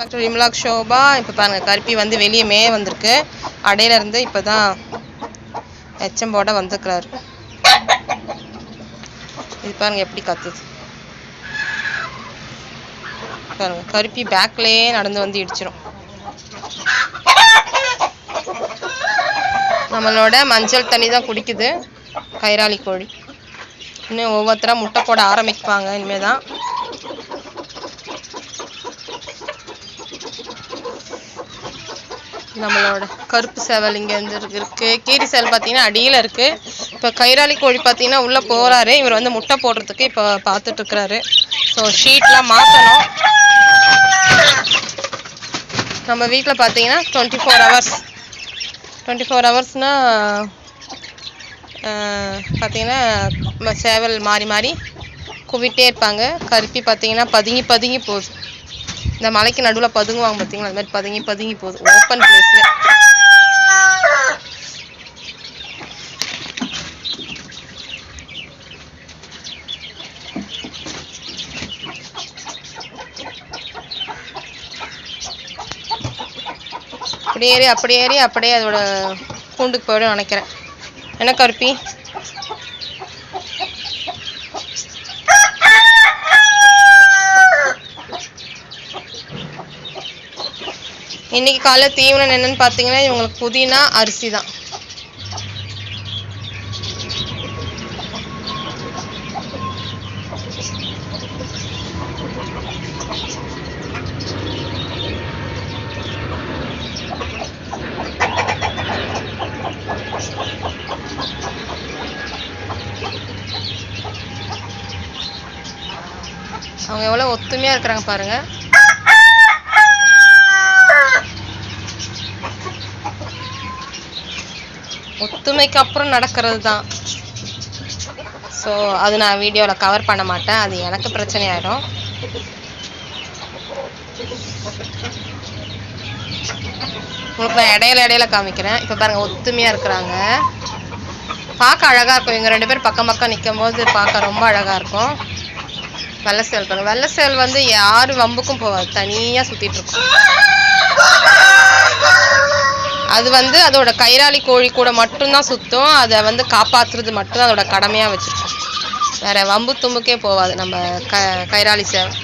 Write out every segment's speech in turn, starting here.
Doctor விமலாக் Shobha. இப்போ பாருங்கள், கருப்பி வந்து வெளியே மேய வந்திருக்கு. அடையிலேருந்து இப்போ தான் எச்சம் போட வந்துருக்கிறாரு. இது பாருங்கள் எப்படி கத்துது பாருங்கள். கருப்பி பேக்லேயே நடந்து வந்து இடிச்சிடும். நம்மளோட மஞ்சள் தண்ணி தான் குடிக்குது கைராளி கோழி. இன்னும் ஒவ்வொருத்தராக முட்டை போட ஆரம்பிப்பாங்க இனிமேல் தான். நம்மளோட கருப்பு சேவல் இங்கே இருக்கு. கீரி சேவல் பார்த்தீங்கன்னா அடியில் இருக்கு. இப்போ கைராளி கோழி பார்த்தீங்கன்னா உள்ளே போகிறாரு. இவர் வந்து முட்டை போடுறதுக்கு இப்போ பார்த்துட்டு இருக்கிறாரு. ஸோ ஷீட்லாம் மாற்றணும். நம்ம வீட்டில் பார்த்தீங்கன்னா 24 ஹவர்ஸ்னால் பார்த்தீங்கன்னா சேவல் மாறி மாறி குவிட்டே இருப்பாங்க. கருப்பி பார்த்தீங்கன்னா பதுங்கி பதுங்கி போகுது. இந்த மலைக்கு நடுவில் பதுங்குவாங்க பார்த்தீங்களா, அது மாதிரி பதுங்கி பதுங்கி போகுது ஓப்பன் பிளேஸில். அப்படி ஏறி அப்படியே அதோட கூண்டுக்கு போய்டும் நினைக்கிறேன். என்ன கருப்பி? இன்னைக்கு காலைல தீவனம் என்னன்னு பார்த்தீங்கன்னா இவங்களுக்கு புதினா அரிசி தான். அவங்க எவ்வளோ ஒத்துமையாக இருக்கிறாங்க பாருங்க. ஒத்துமைக்கு அப்புறம் நடக்கிறது தான். ஸோ அது நான் வீடியோவில் கவர் பண்ண மாட்டேன், அது எனக்கு பிரச்சனை ஆகிடும். உங்களுக்கு நான் இடையில காமிக்கிறேன். இப்போ பாருங்கள், ஒத்துமையாக இருக்கிறாங்க. பார்க்க அழகாக இருக்கும். இவங்க 2 பேர் பக்கம் பக்கம் நிற்கும் போது பார்க்க ரொம்ப அழகாக இருக்கும். வெள்ளை சேவல் பாருங்க. வெள்ளை சேவல் வந்து யாரும் வம்புக்கும் போகாது, தனியாக சுற்றிட்டு இருக்கும். அது வந்து அதோட கைராளி கோழி கூட மட்டும்தான் சுற்றும். அதை வந்து காப்பாற்றுறது மட்டும்தான் அதோட கடமையாக வச்சுருக்கோம். வேற வம்பு தும்புக்கே போகாது நம்ம கைராளி சேவல்.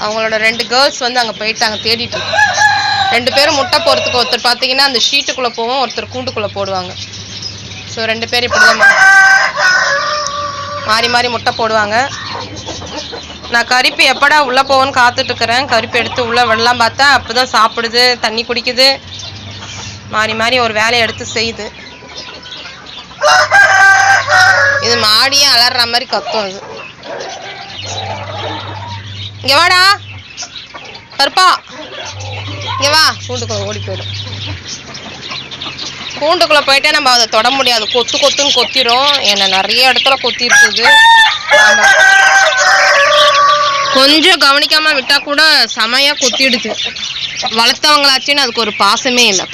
அவங்களோட 2 கேர்ள்ஸ் வந்து அங்கே போயிட்டாங்க, தேடிட்டு இருக்கோம். 2 பேரும் முட்டை போகிறதுக்கு ஒருத்தர் பார்த்தீங்கன்னா அந்த ஷீட்டுக்குள்ளே போவோம், ஒருத்தர் கூண்டுக்குள்ளே போடுவாங்க. ஸோ 2 பேர் இப்படி தான் மாறி மாறி முட்டை போடுவாங்க. நான் கருப்பி எப்படா உள்ளே போவோன்னு காத்துட்ருக்கிறேன். கருப்பி எடுத்து உள்ளே விடலாம் பார்த்தா அப்போ தான் சாப்பிடுது, தண்ணி குடிக்குது, மாறி மாறி ஒரு வேலையை எடுத்து செய்யுது. இது மாடியே அலற மாதிரி கத்தும். இது இங்கே வாடா கருப்பா, இங்கே வா. கூண்டுக்குள்ளே ஓடி போயிடும். கூண்டுக்குள்ளே போயிட்டே நம்ம அதை தொட முடியாது, கொத்துன்னு கொத்திரும். என்னை நிறைய இடத்துல கொத்தி இருக்குது. கொஞ்சம் கவனிக்காம விட்டா கூட செமையா கொத்திடுது. வளர்த்தவங்களாச்சுன்னு அதுக்கு ஒரு பாசமே இல்லை.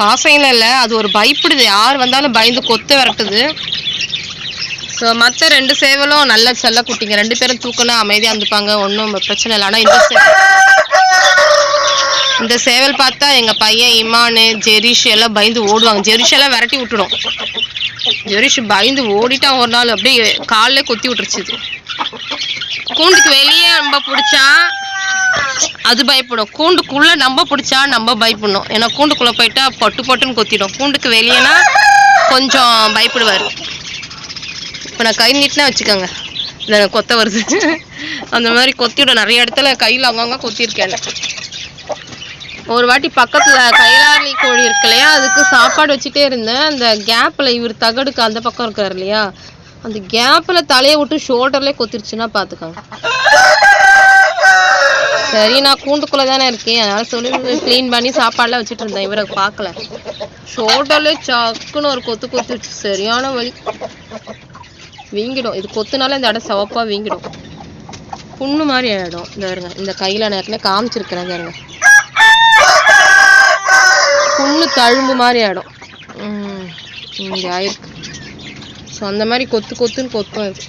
பாசம் இல்லை, அது ஒரு பயப்படுது. யார் வந்தாலும் பயந்து கொத்து விரட்டுது. ஸோ மற்ற 2 சேவலும் நல்ல செல்ல குட்டிங்க. 2 பேரும் தூக்கணும், அமைதியாக இருந்துப்பாங்க, ஒன்றும் பிரச்சனை இல்லை. ஆனால் இந்த சேவல் பார்த்தா எங்கள் பையன் இமானு ஜெரிஷ் எல்லாம் பயந்து ஓடுவாங்க. ஜெரிஷ் எல்லாம் விரட்டி விட்டுடும். ஜெரிஷ் பயந்து ஓடிட்டான். ஒரு நாள் அப்படியே காலிலே கொத்தி விட்டுருச்சு. கூண்டுக்கு வெளியே நம்ம பிடிச்சா அது பயப்படும், கூண்டுக்குள்ளே நம்ம பிடிச்சா நம்ம பயப்படணும். ஏன்னா கூண்டுக்குள்ளே போயிட்டா பட்டுன்னு கொத்திடும். கூண்டுக்கு வெளியேனா கொஞ்சம் பயப்படுவார். இப்போ நான் கை நீட்டினா வச்சுக்கோங்க, இல்லை கொத்த வருது அந்த மாதிரி கொத்திவிடும். நிறைய இடத்துல கையில் அங்கங்கே கொத்திருக்கேன். ஒரு வாட்டி பக்கத்தில் கைராளி கோழி இருக்கு இல்லையா, அதுக்கு சாப்பாடு வச்சுட்டே இருந்தேன். அந்த கேப்பில் இவர் தகடுக்கு அந்த பக்கம் இருக்கார் இல்லையா, அந்த கேப்பில் தலையை விட்டு ஷோல்டர்லேயே கொத்திருச்சுன்னா பார்த்துக்கோங்க. சரி, நான் கூண்டுக்குள்ளே தானே இருக்கேன், அதனால் சொல்லி க்ளீன் பண்ணி சாப்பாடெலாம் வச்சுட்டு இருந்தேன். இவரை பார்க்கல, ஷோல்டர்லேயே சக்குன்னு ஒரு கொத்திருச்சு. சரியான வலி, வீங்கிடும். இது கொத்துனால இந்த இடம் சிவப்பாக வீங்கிடும், புண்ணு மாதிரி ஆகிடும். இந்த இருங்க, இந்த கையில் நேரத்தில் காமிச்சிருக்கிறேன் பாருங்க, புண்ணு தழும்பு மாதிரி ஆகிடும். இங்கே ஆயிருக்கு. ஸோ அந்த மாதிரி கொத்துன்னு கொத்தும் இது.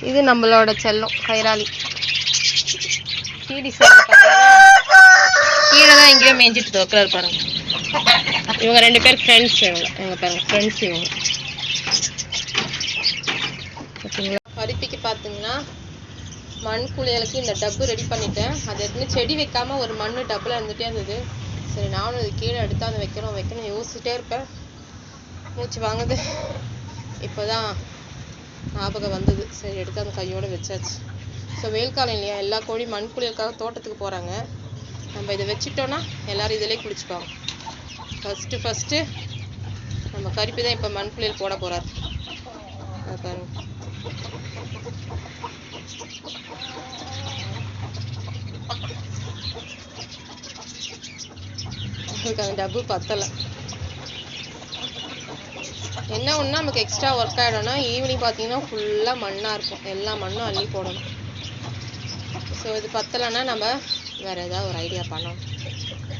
இது நம்மளோட செல்லம் கைராளி. கீடி சைடு பார்த்தீங்கன்னா கீழே தான் எங்கேயோ மேய்ஞ்சிட்டு உட்காரு பாருங்க. இவங்க 2 பேர் ஃப்ரெண்ட்ஸ். இவங்க பாருங்க ஃப்ரெண்ட்ஸ் இவங்க. ஓகேங்களா. பருப்பிக்கு பார்த்தீங்கன்னா மண் குளியலுக்கு இந்த டப்பு ரெடி பண்ணிட்டேன். அது எடுத்துன்னு செடி வைக்காம ஒரு மண் டப்பில் இருந்துகிட்டே இருந்தது. சரி நானும் இது கீழே எடுத்து அந்த வைக்கணும் யோசிச்சுட்டே இருப்பேன். மூச்சு வாங்குது. இப்போதான் ஞாபகம் வந்தது. சரி எடுத்து அந்த கையோடு வச்சாச்சு. ஸோ வெயில் காலம் இல்லையா, எல்லா கோழி மண் குளியலுக்காக தோட்டத்துக்கு போகிறாங்க. நம்ம இதை வச்சுட்டோன்னா எல்லோரும் இதிலே குளிச்சுப்பாங்க. ஃபஸ்ட்டு நம்ம கருப்பி தான் இப்போ மண் குளியல் போட போகிறாரு. பாருங்க. அந்த டப்பு பத்தலை. என்ன ஒன்றா நமக்கு எக்ஸ்ட்ரா ஒர்க் ஆகிடும்னா ஈவினிங் பார்த்தீங்கன்னா ஃபுல்லாக மண்ணாக இருக்கும். எல்லா மண்ணும் அள்ளி போடணும். ஸோ இது பத்தலைன்னா நம்ம வேறு ஏதாவது ஒரு ஐடியா பண்ணணும்.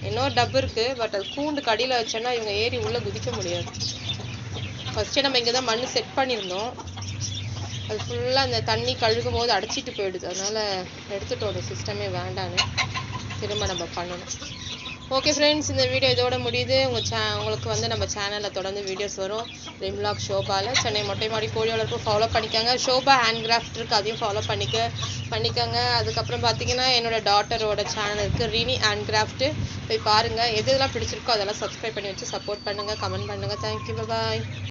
இன்னொரு டப்பு இருக்குது. பட் அது கூண்டு கடியில் வச்சோன்னா இவங்க ஏறி உள்ளே குதிக்க முடியாது. ஃபஸ்ட்டே நம்ம இங்கே தான் மண் செட் பண்ணியிருந்தோம். அது ஃபுல்லாக அந்த தண்ணி கழுகும் போது அடைச்சிட்டு போயிடுது. அதனால் எடுத்துட்டோம். அந்த சிஸ்டமே வேண்டான்னு திரும்ப நம்ம பண்ணணும். ஓகே ஃப்ரெண்ட்ஸ், இந்த வீடியோ இதோட முடியுது. உங்களுக்கு வந்து நம்ம சேனலில் தொடர்ந்து வீடியோஸ் வரும். ரிம்லாக் ஷோபாவில் சென்னை மொட்டை மாடி கோழி வளர்ப்பு ஃபாலோ பண்ணிக்கோங்க. ஷோபா ஹேண்ட் கிராஃப்ட் இருக்குது, அதையும் ஃபாலோ பண்ணிக்கோங்க. அதுக்கப்புறம் பார்த்தீங்கன்னா என்னோட டாட்டரோட சேனல் இருக்குது, ரினி ஹேண்ட் கிராஃப்ட்டு. போய் பாருங்கள். எதெல்லாம் பிடிச்சிருக்கோ அதெல்லாம் சப்ஸ்கிரைப் பண்ணி வச்சு சப்போர்ட் பண்ணுங்கள், கமெண்ட் பண்ணுங்கள். தேங்க்யூ, பாய்.